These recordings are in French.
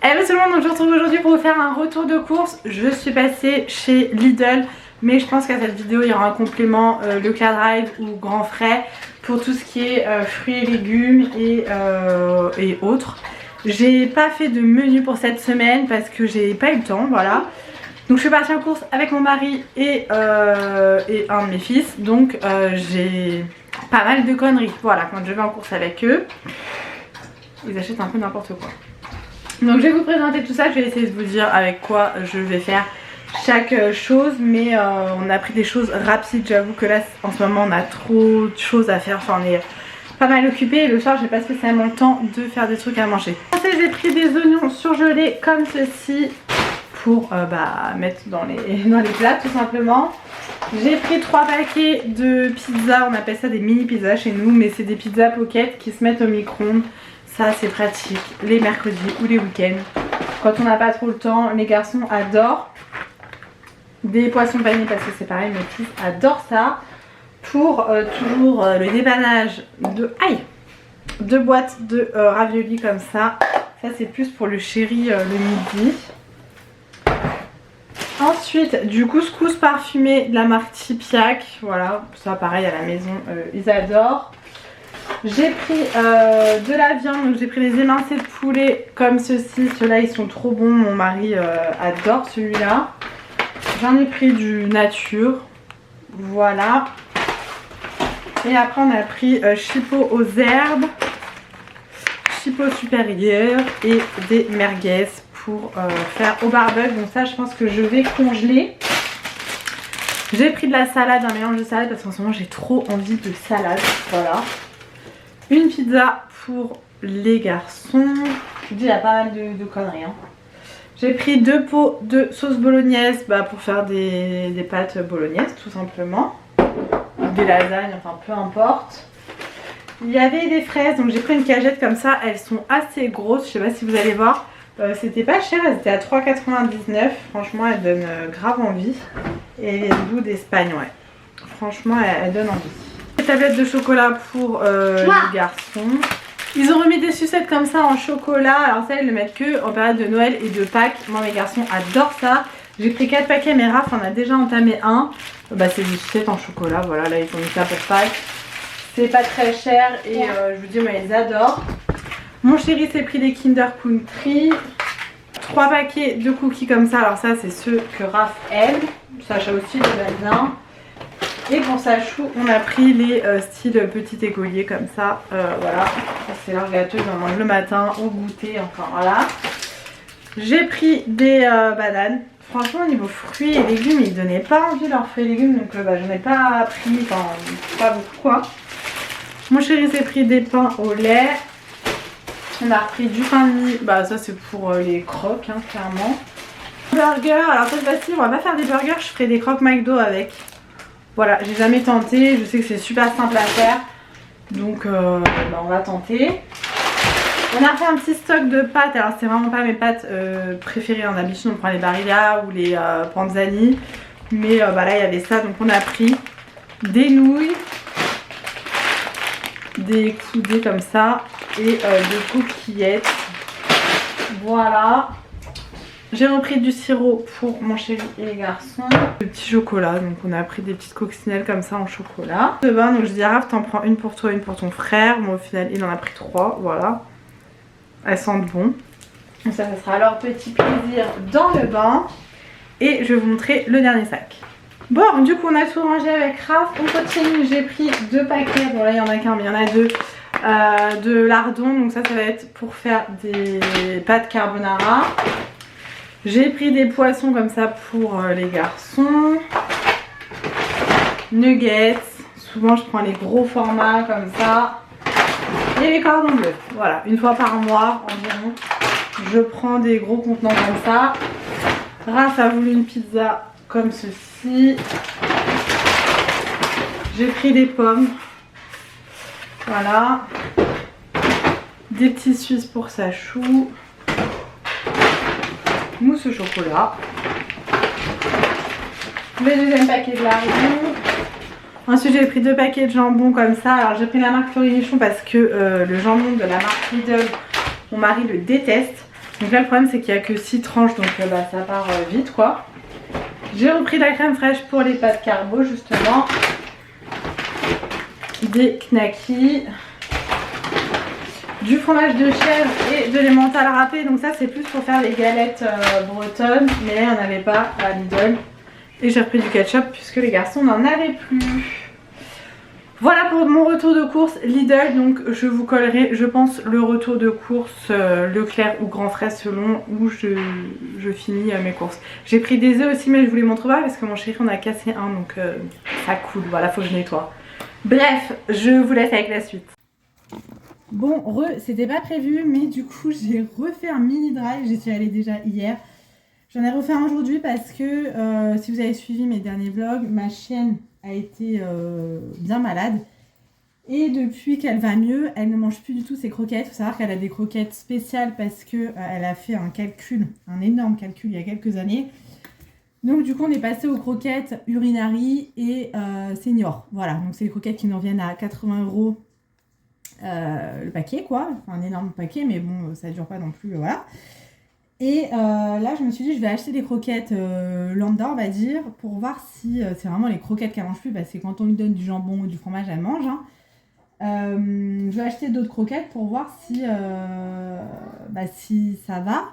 Hello tout le monde, donc je vous retrouve aujourd'hui pour vous faire un retour de course. Je suis passée chez Lidl, mais je pense qu'à cette vidéo il y aura un complément Leclerc Drive ou Grand Frais pour tout ce qui est fruits et légumes et autres. J'ai pas fait de menu pour cette semaine parce que j'ai pas eu le temps, voilà. Donc je suis partie en course avec mon mari et un de mes fils, donc j'ai pas mal de conneries, voilà, quand je vais en course avec eux. Ils achètent un peu n'importe quoi. Donc je vais vous présenter tout ça, je vais essayer de vous dire avec quoi je vais faire chaque chose, mais on a pris des choses rapides. J'avoue que là en ce moment on a trop de choses à faire, enfin on est pas mal occupé et le soir j'ai pas spécialement le temps de faire des trucs à manger. Ensuite j'ai pris des oignons surgelés comme ceci pour mettre dans les plats tout simplement. J'ai pris 3 paquets de pizza, on appelle ça des mini pizzas chez nous, mais c'est des pizzas pocket qui se mettent au micro-ondes. Ça c'est pratique les mercredis ou les week-ends quand on n'a pas trop le temps. Les garçons adorent. Des poissons panés parce que c'est pareil, mes fils adorent ça. Pour toujours le débannage de deux boîtes de raviolis comme ça. Ça c'est plus pour le chéri le midi. Ensuite du couscous parfumé de la marque Tipiak. Voilà, ça pareil à la maison, ils adorent. J'ai pris de la viande, donc j'ai pris des émincés de poulet comme ceci. Ceux-là ils sont trop bons, mon mari adore celui-là. J'en ai pris du nature, voilà. Et après on a pris chipot aux herbes, chipot supérieur et des merguez pour faire au barbecue. Donc ça je pense que je vais congeler. J'ai pris de la salade, un mélange de salade parce qu'en ce moment j'ai trop envie de salade, voilà. Une pizza pour les garçons. Je vous dis, il y a pas mal de conneries. Hein. J'ai pris 2 pots de sauce bolognaise pour faire des pâtes bolognaises tout simplement. Des lasagnes, enfin peu importe. Il y avait des fraises, donc j'ai pris une cagette comme ça. Elles sont assez grosses, je sais pas si vous allez voir. C'était pas cher, elles étaient à 3,99. Franchement, elles donnent grave envie. Et le goût d'Espagne, ouais. Franchement, elles donnent envie. Des tablettes de chocolat pour les garçons. Ils ont remis des sucettes comme ça en chocolat. Alors ça ils le mettent que en période de Noël et de Pâques. Moi mes garçons adorent ça. J'ai pris 4 paquets mais Raph en a déjà entamé un. C'est des sucettes en chocolat. Voilà, là ils ont mis ça pour Pâques. C'est pas très cher et je vous dis moi ils adorent. Mon chéri s'est pris des Kinder Country. 3 paquets de cookies comme ça. Alors ça c'est ceux que Raph aime. Sacha aussi il va bien. Et pour sa chou, on a pris les styles petit écolier comme ça. Voilà, c'est leur gâteuse, on mange le matin au goûter, enfin voilà. J'ai pris des bananes. Franchement, au niveau fruits et légumes, ils donnaient pas envie leurs fruits et légumes, donc j'en ai pas pris, enfin pas beaucoup quoi. Mon chéri s'est pris des pains au lait. On a repris du pain de mie, ça c'est pour les croques, hein, clairement. Burger, alors cette fois-ci, on va pas faire des burgers, je ferai des croques McDo avec. Voilà, j'ai jamais tenté, je sais que c'est super simple à faire, donc on va tenter. On a fait un petit stock de pâtes, alors c'est vraiment pas mes pâtes préférées, en d'habitude on prend les Barilla ou les Panzani, mais là il y avait ça, donc on a pris des nouilles, des coudées comme ça et des coquillettes, voilà. J'ai repris du sirop pour mon chéri et les garçons. Le petit chocolat, donc on a pris des petites coccinelles comme ça en chocolat. De bain, donc je dis à Raph, t'en prends une pour toi, une pour ton frère. Moi au final il en a pris 3, voilà. Elles sentent bon. Donc ça sera leur petit plaisir dans le bain. Et je vais vous montrer le dernier sac. Bon, du coup on a tout rangé avec Raph. On continue, j'ai pris 2 paquets, bon là il y en a qu'un mais il y en a 2. De lardons, donc ça va être pour faire des pâtes carbonara. J'ai pris des poissons comme ça pour les garçons. Nuggets. Souvent je prends les gros formats comme ça. Et les cordons bleus. Voilà, une fois par mois environ. Je prends des gros contenants comme ça. Raph a voulu une pizza comme ceci. J'ai pris des pommes. Voilà. Des petits Suisses pour sa chou. Mousse au chocolat. Le deuxième paquet de lardons. Ensuite j'ai pris 2 paquets de jambon comme ça. Alors j'ai pris la marque Fleury Michon parce que le jambon de la marque Lidl, mon mari le déteste. Donc là le problème c'est qu'il n'y a que 6 tranches donc bah, ça part vite quoi. J'ai repris de la crème fraîche pour les pâtes carbo justement. Des knackis. Du fromage de chèvre et de l'emmental râpé. Donc ça c'est plus pour faire les galettes bretonnes. Mais là il n'y en avait pas à Lidl. Et j'ai repris du ketchup puisque les garçons n'en avaient plus. Voilà pour mon retour de course Lidl. Donc je vous collerai je pense le retour de course Leclerc ou Grand Frais selon où je finis mes courses. J'ai pris des œufs aussi mais je vous les montre pas parce que mon chéri en a cassé un donc ça coule. Voilà, faut que je nettoie. Bref, je vous laisse avec la suite. Bon, c'était pas prévu, mais du coup, j'ai refait un mini drive. J'y suis allée déjà hier. J'en ai refait un aujourd'hui parce que si vous avez suivi mes derniers vlogs, ma chienne a été bien malade. Et depuis qu'elle va mieux, elle ne mange plus du tout ses croquettes. Il faut savoir qu'elle a des croquettes spéciales parce qu'elle a fait un calcul, un énorme calcul il y a quelques années. Donc du coup, on est passé aux croquettes Urinary et Senior. Voilà, donc c'est les croquettes qui nous reviennent à 80 € le paquet quoi, enfin, un énorme paquet mais bon ça dure pas non plus voilà. Et là je me suis dit je vais acheter des croquettes lambda on va dire pour voir si c'est vraiment les croquettes qu'elle mange plus parce que quand on lui donne du jambon ou du fromage elle mange hein. Je vais acheter d'autres croquettes pour voir si si ça va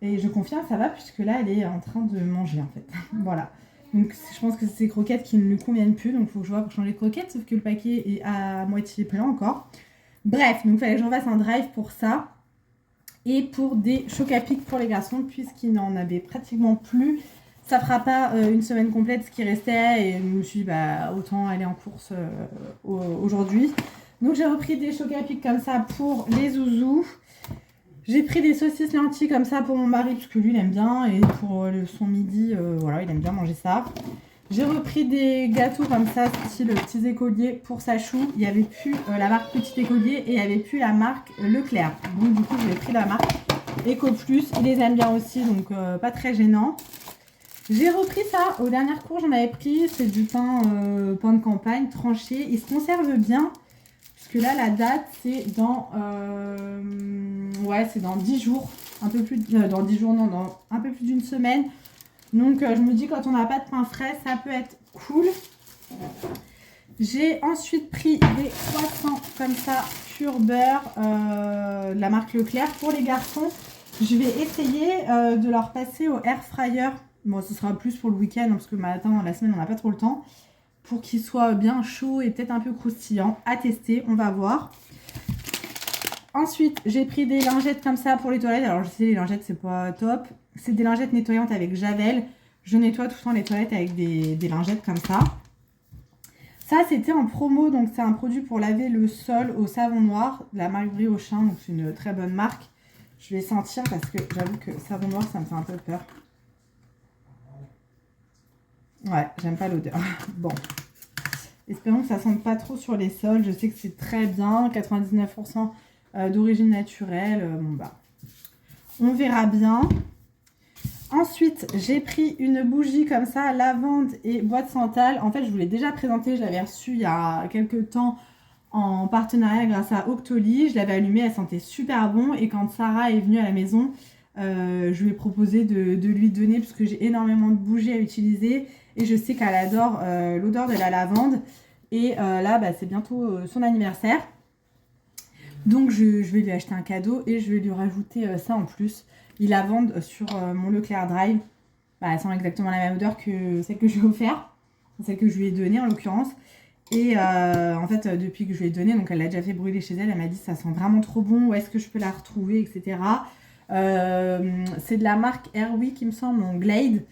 et je confirme ça va puisque là elle est en train de manger en fait. Voilà. Donc je pense que c'est ces croquettes qui ne lui conviennent plus donc il faut que je vois pour changer de croquettes sauf que le paquet est à moitié plein encore. Bref, donc il fallait que j'en fasse un drive pour ça et pour des chocs à pic pour les garçons puisqu'ils n'en avaient pratiquement plus. Ça fera pas une semaine complète ce qui restait et je me suis dit bah autant aller en course aujourd'hui. Donc j'ai repris des chocs à pic comme ça pour les zouzous. J'ai pris des saucisses lentilles comme ça pour mon mari parce que lui il aime bien et pour son midi voilà il aime bien manger ça. J'ai repris des gâteaux comme ça, style petits écoliers pour Sachou. Il n'y avait plus la marque Petit Écolier et il n'y avait plus la marque Leclerc. Donc du coup, j'ai pris la marque Eco Plus. Il les aime bien aussi, donc pas très gênant. J'ai repris ça. Aux dernières cours, j'en avais pris. C'est du pain, pain de campagne tranché. Il se conserve bien. Puisque là, la date, c'est dans... c'est dans 10 jours. Un peu plus... dans 10 jours, non, dans un peu plus d'une semaine. Donc je me dis quand on n'a pas de pain frais, ça peut être cool. J'ai ensuite pris des croissants comme ça, pur beurre, de la marque Leclerc. Pour les garçons, je vais essayer de leur passer au air fryer. Bon, ce sera plus pour le week-end, hein, parce que le matin, la semaine, on n'a pas trop le temps. Pour qu'ils soient bien chauds et peut-être un peu croustillants. À tester, on va voir. Ensuite, j'ai pris des lingettes comme ça pour les toilettes. Alors, je sais, les lingettes, c'est pas top. C'est des lingettes nettoyantes avec Javel. Je nettoie tout le temps les toilettes avec des lingettes comme ça. Ça, c'était en promo. Donc, c'est un produit pour laver le sol au savon noir de la marque Briochin. Donc, c'est une très bonne marque. Je vais sentir parce que j'avoue que savon noir, ça me fait un peu peur. Ouais, j'aime pas l'odeur. Bon. Espérons que ça sente pas trop sur les sols. Je sais que c'est très bien. 99% d'origine naturelle. Bon, bah, on verra bien. Ensuite, j'ai pris une bougie comme ça, lavande et bois de santal. En fait, je vous l'ai déjà présenté, je l'avais reçue il y a quelques temps en partenariat grâce à Octoly. Je l'avais allumée, elle sentait super bon. Et quand Sarah est venue à la maison, je lui ai proposé de lui donner parce que j'ai énormément de bougies à utiliser. Et je sais qu'elle adore l'odeur de la lavande. Et là, bah, c'est bientôt son anniversaire. Donc, je vais lui acheter un cadeau et je vais lui rajouter ça en plus. Ils la vendent sur mon Leclerc Drive. Bah, elle sent exactement la même odeur que celle que je lui ai offerte. Celle que je lui ai donnée en l'occurrence. Et en fait, depuis que je lui ai donnée, donc elle l'a déjà fait brûler chez elle. Elle m'a dit ça sent vraiment trop bon. Où est-ce que je peux la retrouver, etc. C'est de la marque Airwick, il me semble, en Glade.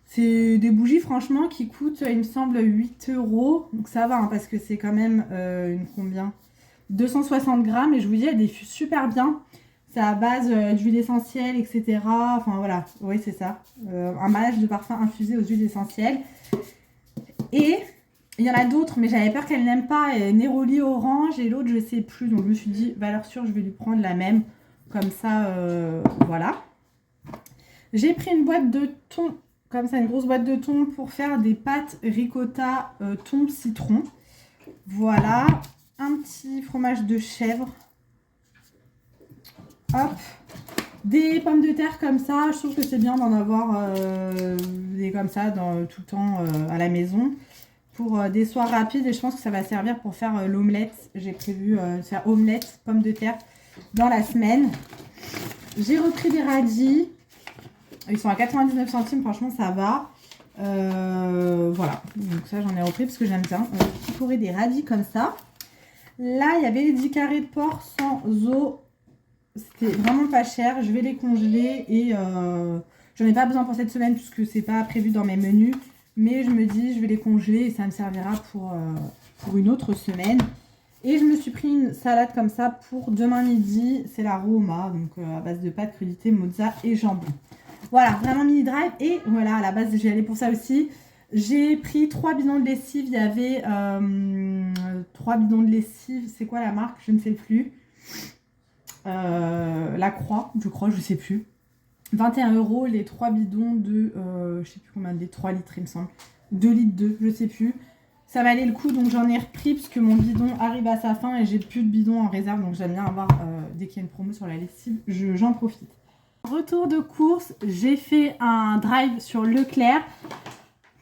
C'est des bougies franchement qui coûtent, il me semble, 8 €. Donc ça va, hein, parce que c'est quand même une combien 260 grammes. Et je vous dis, elle diffuse super bien. C'est à base d'huile essentielle, etc. Enfin voilà, oui c'est ça. Un mariage de parfum infusé aux huiles essentielles. Et il y en a d'autres, mais j'avais peur qu'elle n'aime pas. Neroli orange et l'autre je sais plus. Donc je me suis dit, valeur sûre, je vais lui prendre la même. Comme ça, voilà. J'ai pris une boîte de thon, comme ça, une grosse boîte de thon pour faire des pâtes ricotta thon citron. Voilà. Un petit fromage de chèvre. Hop, Des pommes de terre comme ça, je trouve que c'est bien d'en avoir des comme ça tout le temps à la maison pour des soirs rapides et je pense que ça va servir pour faire l'omelette. J'ai prévu de faire omelette, pommes de terre dans la semaine. J'ai repris des radis, ils sont à 99 centimes, franchement ça va. Voilà, donc ça j'en ai repris parce que j'aime bien picorer des radis comme ça. Là il y avait les 10 carrés de porc sans eau. C'était vraiment pas cher, je vais les congeler et j'en ai pas besoin pour cette semaine puisque c'est pas prévu dans mes menus. Mais je me dis je vais les congeler et ça me servira pour une autre semaine. Et je me suis pris une salade comme ça pour demain midi, c'est la Roma, donc à base de pâtes crudités, mozza et jambon. Voilà, vraiment mini drive et voilà, à la base j'y allais pour ça aussi. J'ai pris 3 bidons de lessive, il y avait 3 bidons de lessive, c'est quoi la marque? Je ne sais plus. La Croix, je crois, je sais plus. 21 € les 3 bidons de, je sais plus combien, des 3 litres il me semble. 2 litres 2, je sais plus. Ça valait le coup donc j'en ai repris parce que mon bidon arrive à sa fin et j'ai plus de bidon en réserve. Donc j'aime bien avoir, dès qu'il y a une promo sur la lessive, j'en profite. Retour de course, j'ai fait un drive sur Leclerc.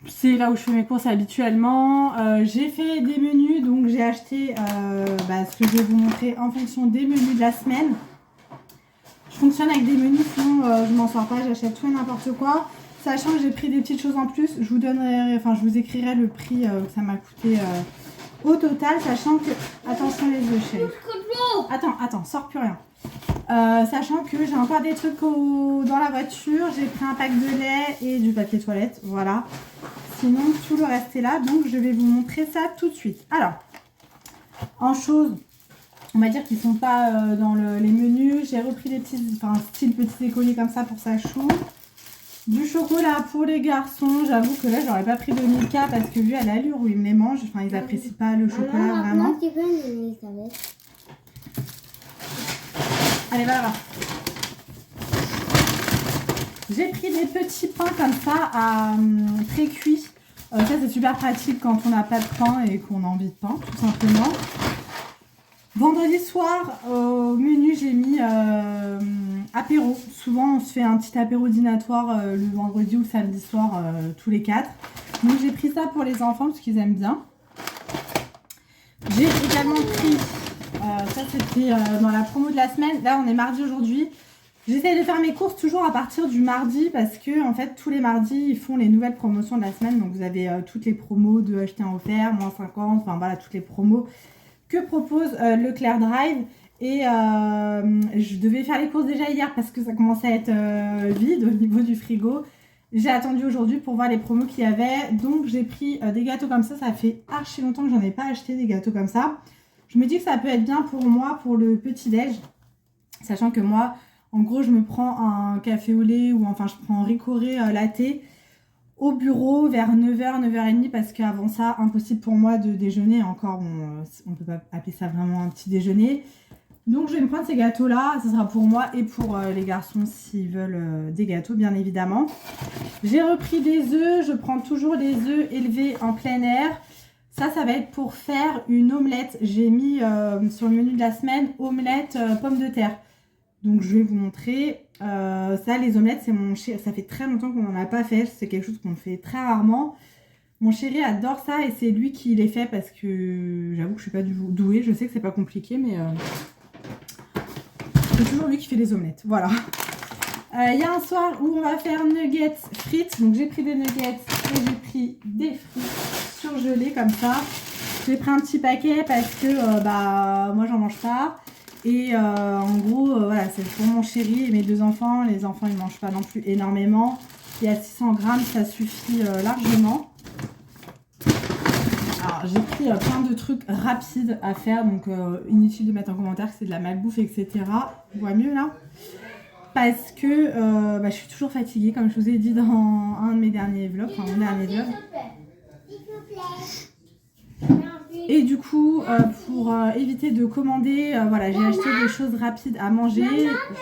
C'est là où je fais mes courses habituellement. J'ai fait des menus, donc j'ai acheté ce que je vais vous montrer en fonction des menus de la semaine. Je fonctionne avec des menus, sinon je m'en sors pas, j'achète tout et n'importe quoi. Sachant que j'ai pris des petites choses en plus, je vous écrirai le prix que ça m'a coûté au total, sachant que... Attention les yeux chérie. Attends, sors plus rien. Sachant que j'ai encore des trucs dans la voiture, j'ai pris un pack de lait et du papier toilette, voilà. Sinon tout le reste est là, donc je vais vous montrer ça tout de suite. Alors, en choses, on va dire qu'ils ne sont pas dans les menus, j'ai repris des petits, style petits écoliers comme ça pour sa chou. Du chocolat pour les garçons, j'avoue que là j'aurais pas pris de Milka parce que vu à l'allure où ils me les mangent, ils apprécient pas le chocolat vraiment. Allez, va là-bas. J'ai pris des petits pains comme ça à pré-cuit. Ça c'est super pratique quand on n'a pas de pain et qu'on a envie de pain tout simplement. Vendredi soir, au menu, j'ai mis apéro. Souvent, on se fait un petit apéro dînatoire le vendredi ou le samedi soir, tous les 4. Donc, j'ai pris ça pour les enfants parce qu'ils aiment bien. J'ai également pris, ça c'était dans la promo de la semaine. Là, on est mardi aujourd'hui. J'essaie de faire mes courses toujours à partir du mardi parce que, en fait, tous les mardis, ils font les nouvelles promotions de la semaine. Donc, vous avez toutes les promos de acheter un offert, moins 50, enfin voilà, toutes les promos que propose Leclerc Drive. Et je devais faire les courses déjà hier parce que ça commençait à être vide au niveau du frigo. J'ai attendu aujourd'hui pour voir les promos qu'il y avait. Donc j'ai pris des gâteaux comme ça. Ça fait archi longtemps que j'en ai pas acheté des gâteaux comme ça. Je me dis que ça peut être bien pour moi pour le petit-déj. Sachant que moi, en gros, je me prends un café au lait ou enfin je prends un Ricoré latte au bureau vers 9h, 9h30 parce qu'avant ça, impossible pour moi de déjeuner. Encore, bon, on ne peut pas appeler ça vraiment un petit déjeuner. Donc je vais me prendre ces gâteaux-là. Ce sera pour moi et pour les garçons s'ils veulent des gâteaux, bien évidemment. J'ai repris des œufs. Je prends toujours les œufs élevés en plein air. Ça va être pour faire une omelette. J'ai mis sur le menu de la semaine, omelette pommes de terre. Donc je vais vous montrer. Ça, les omelettes, c'est mon chéri. Ça fait très longtemps qu'on n'en a pas fait. C'est quelque chose qu'on fait très rarement. Mon chéri adore ça et c'est lui qui les fait parce que j'avoue que je suis pas du tout douée. Je sais que c'est pas compliqué, mais c'est toujours lui qui fait les omelettes. Voilà. Il y a un soir où on va faire nuggets frites. Donc j'ai pris des nuggets et j'ai pris des frites surgelées comme ça. J'ai pris un petit paquet parce que moi j'en mange pas. Et en gros, voilà, c'est pour mon chéri et mes 2 enfants. Les enfants, ils ne mangent pas non plus énormément. Et à 600 grammes, ça suffit largement. Alors, j'ai pris plein de trucs rapides à faire. Donc, inutile de mettre en commentaire que c'est de la malbouffe, etc. On voit mieux là. Parce que je suis toujours fatiguée, comme je vous ai dit dans un de mes derniers vlogs. Enfin, mon dernier vlog. Et du coup, pour éviter de commander, voilà, j'ai acheté des choses rapides à manger.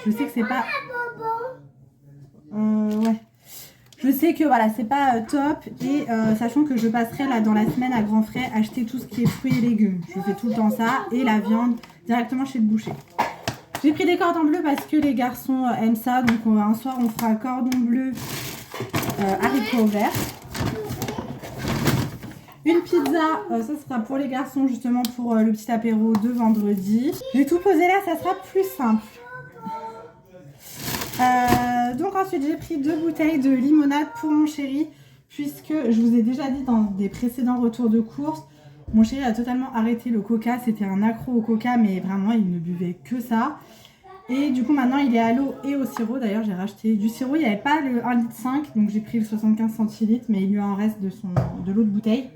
Je sais que c'est pas... ouais. Je sais que voilà, c'est pas top. Et sachant que je passerai là dans la semaine à grands frais acheter tout ce qui est fruits et légumes. Je fais tout le temps ça. Et la viande directement chez le boucher. J'ai pris des cordons bleus parce que les garçons aiment ça. Donc un soir on fera cordon bleu haricots verts. Une pizza, ça sera pour les garçons justement pour le petit apéro de vendredi. J'ai tout posé là, ça sera plus simple. Donc ensuite j'ai pris 2 bouteilles de limonade pour mon chéri. Puisque je vous ai déjà dit dans des précédents retours de course, mon chéri a totalement arrêté le coca. C'était un accro au coca, mais vraiment il ne buvait que ça. Et du coup maintenant il est à l'eau et au sirop. D'ailleurs j'ai racheté du sirop, il n'y avait pas le 1,5 litre, donc j'ai pris le 75 centilitres, mais il lui en reste de l'autre bouteille.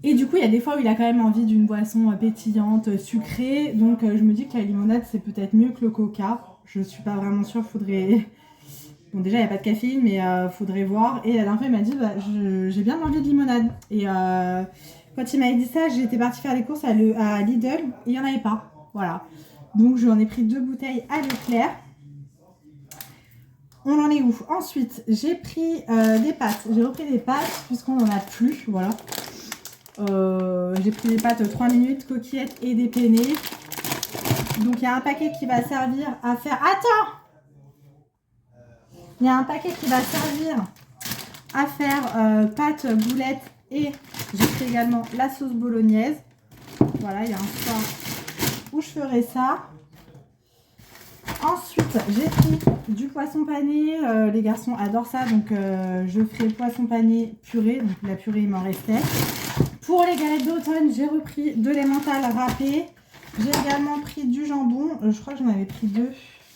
Et du coup il y a des fois où il a quand même envie d'une boisson pétillante, sucrée. Donc je me dis que la limonade c'est peut-être mieux que le coca. Je suis pas vraiment sûre, faudrait... Bon déjà il n'y a pas de caféine mais faudrait voir. Et la dernière fois il m'a dit bah, j'ai bien envie de limonade. Et quand il m'avait dit ça, j'étais partie faire les courses à Lidl et il n'y en avait pas. Voilà. Donc j'en ai pris 2 bouteilles à Leclerc. On en est où? Ensuite j'ai pris des pâtes. J'ai repris des pâtes puisqu'on n'en a plus. Voilà. J'ai pris des pâtes 3 minutes, coquillettes et des penne. Donc il y a un paquet qui va servir à faire... Attends! Il y a un paquet qui va servir à faire pâtes, boulettes et j'ai pris également la sauce bolognaise. Voilà, il y a un soir où je ferai ça. Ensuite, j'ai pris du poisson pané. Les garçons adorent ça, donc je ferai poisson pané purée. Donc la purée, il m'en restait. Pour les galettes d'automne, j'ai repris de l'emmental râpé. J'ai également pris du jambon. Je crois que j'en avais pris 2.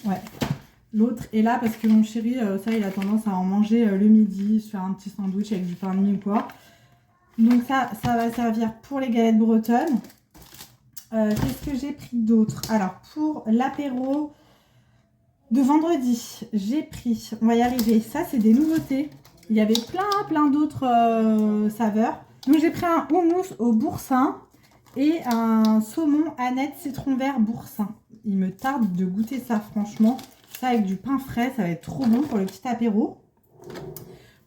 Ouais. L'autre est là parce que mon chéri, ça, il a tendance à en manger le midi, se faire un petit sandwich avec du pain de mie ou quoi. Donc ça va servir pour les galettes bretonnes. Qu'est-ce que j'ai pris d'autre? Alors, pour l'apéro de vendredi, j'ai pris, on va y arriver, ça c'est des nouveautés. Il y avait plein d'autres saveurs. Donc j'ai pris un houmous au boursin et un saumon Annette citron vert boursin. Il me tarde de goûter ça franchement. Ça avec du pain frais, ça va être trop bon pour le petit apéro.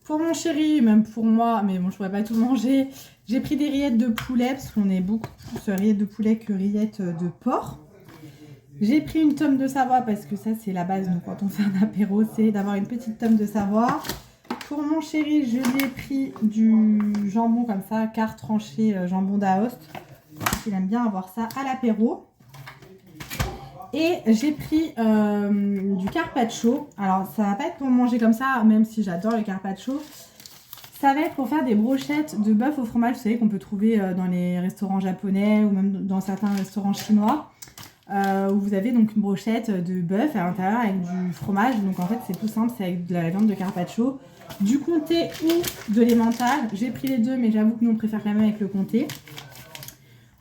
Pour mon chéri, même pour moi, mais bon je pourrais pas tout manger, j'ai pris des rillettes de poulet parce qu'on est beaucoup plus rillettes de poulet que rillettes de porc. J'ai pris une tome de Savoie parce que ça c'est la base, donc quand on fait un apéro c'est d'avoir une petite tome de Savoie. Pour mon chéri, je lui ai pris du jambon comme ça, quart tranché, jambon d'Aoste. Il aime bien avoir ça à l'apéro. Et j'ai pris du carpaccio. Alors ça va pas être pour manger comme ça, même si j'adore le carpaccio. Ça va être pour faire des brochettes de bœuf au fromage, vous savez, qu'on peut trouver dans les restaurants japonais ou même dans certains restaurants chinois. Où vous avez donc une brochette de bœuf à l'intérieur avec du fromage. Donc en fait c'est tout simple, c'est avec de la viande de carpaccio, du comté ou de l'emmental. J'ai pris les deux mais j'avoue que nous on préfère quand même avec le comté.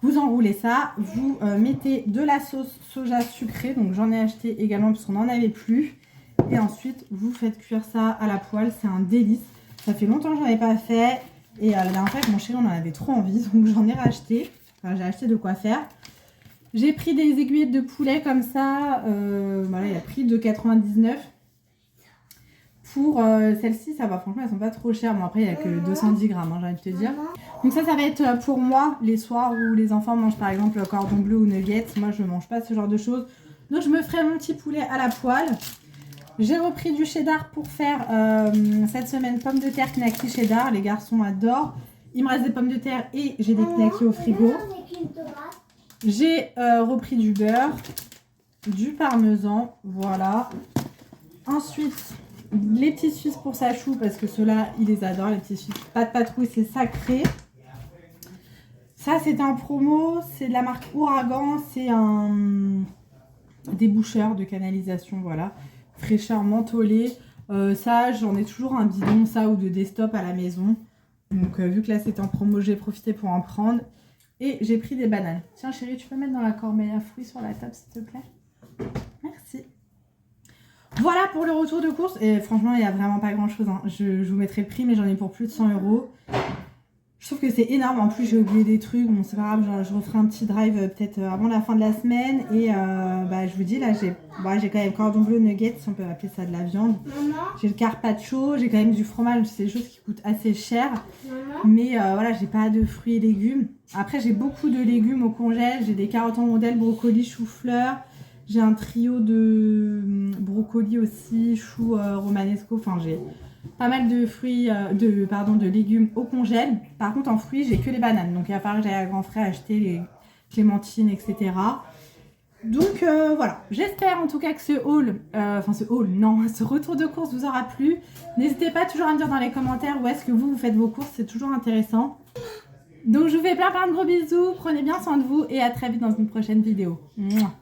Vous enroulez ça, vous mettez de la sauce soja sucrée, donc j'en ai acheté également parce qu'on n'en avait plus. Et ensuite vous faites cuire ça à la poêle, c'est un délice. Ça fait longtemps que j'en ai pas fait et la dernière fois avec mon chéri on en avait trop envie, donc j'en ai racheté. Enfin j'ai acheté de quoi faire. J'ai pris des aiguillettes de poulet comme ça, voilà, il a pris 2,99 €. Pour celle-ci, ça va, franchement, elles sont pas trop chères. Bon, après, il n'y a que 210 grammes, hein, j'ai envie de te dire. Donc ça va être pour moi, les soirs où les enfants mangent par exemple cordon bleu ou nuggets. Moi, je ne mange pas ce genre de choses. Donc, je me ferai mon petit poulet à la poêle. J'ai repris du cheddar pour faire cette semaine pommes de terre knacky cheddar. Les garçons adorent. Il me reste des pommes de terre et j'ai des knacky au frigo. J'ai repris du beurre, du parmesan, voilà. Ensuite, les petits Suisses pour sa chou, parce que ceux-là, il les adore, les petits Suisses. Pas de patrouille, c'est sacré. Ça, c'était en promo, c'est de la marque Ouragan, c'est un déboucheur de canalisation, voilà. Fraîcheur mentholée. Ça, j'en ai toujours un bidon, ça, ou de desktop à la maison. Donc, vu que là, c'était en promo, j'ai profité pour en prendre. Et j'ai pris des bananes. Tiens chérie, tu peux mettre dans la corbeille à fruits sur la table s'il te plaît? Merci. Voilà pour le retour de course. Et franchement, il n'y a vraiment pas grand chose. Hein. Je vous mettrai le prix, mais j'en ai pour plus de 100 €. Je trouve que c'est énorme. En plus, j'ai oublié des trucs. Bon, c'est pas grave, je referai un petit drive peut-être avant la fin de la semaine. Et je vous dis, là, j'ai quand même cordon bleu nuggets, si on peut appeler ça de la viande. J'ai le carpaccio, j'ai quand même du fromage. C'est des choses qui coûtent assez cher. Mais voilà, j'ai pas de fruits et légumes. Après, j'ai beaucoup de légumes au congèle. J'ai des carottes en rondelles, brocolis, chou-fleur. J'ai un trio de brocolis aussi, choux romanesco. Enfin, j'ai pas mal de fruits, de légumes au congèle. Par contre, en fruits, j'ai que les bananes. Donc, il va falloir que j'aille à grand frais acheter les clémentines, etc. Donc voilà, j'espère en tout cas que ce ce retour de course vous aura plu. N'hésitez pas toujours à me dire dans les commentaires où est-ce que vous faites vos courses, c'est toujours intéressant. Donc je vous fais plein de gros bisous, prenez bien soin de vous et à très vite dans une prochaine vidéo. Mouah.